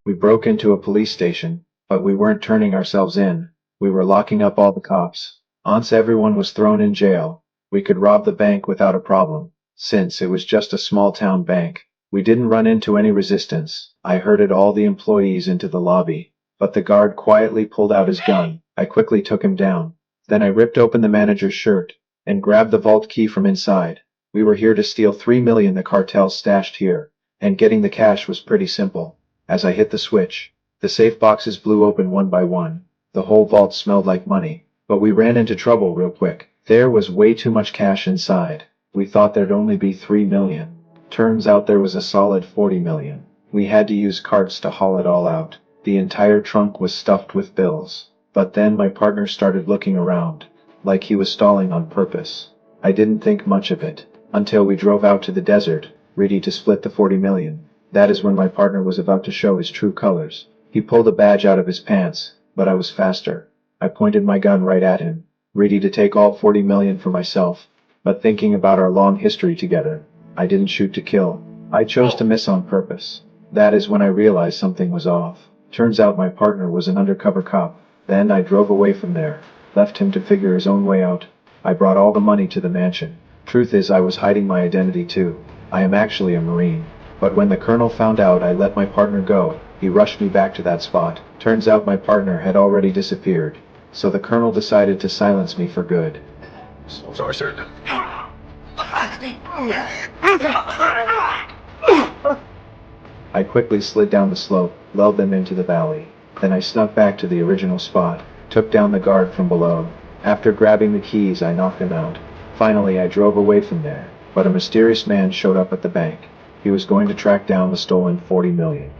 We broke into a police station, but we weren't turning ourselves in. We were locking up all the cops. Once everyone was thrown in jail, we could rob the bank without a problem. Since it was just a small town bank, we didn't run into any resistance. I herded all the employees into the lobby, but the guard quietly pulled out his gun. I quickly took him down. Then I ripped open the manager's shirt and grabbed the vault key from inside. We were here to steal 3 million the cartel stashed here, and getting the cash was pretty simple. As I hit the switch, the safe boxes blew open one by one. The whole vault smelled like money, but we ran into trouble real quick. There was way too much cash inside. We thought there'd only be 3 million. Turns out there was a solid 40 million. We had to use carts to haul it all out. The entire trunk was stuffed with bills. But then my partner started looking around, like he was stalling on purpose. I didn't think much of it, until we drove out to the desert, ready to split the 40 million. That is when my partner was about to show his true colors. He pulled a badge out of his pants, but I was faster. I pointed my gun right at him, ready to take all 40 million for myself. But thinking about our long history together, I didn't shoot to kill. I chose to miss on purpose. That is when I realized something was off. Turns out my partner was an undercover cop. Then I drove away from there, left him to figure his own way out. I brought all the money to the mansion. Truth is, I was hiding my identity too. I am actually a Marine. But when the colonel found out I let my partner go, he rushed me back to that spot. Turns out my partner had already disappeared, so the colonel decided to silence me for good. Sorry, sir. I quickly slid down the slope, lulled them into the valley. Then I snuck back to the original spot, took down the guard from below. After grabbing the keys, I knocked him out. Finally, I drove away from there, but a mysterious man showed up at the bank. He was going to track down the stolen 40 million.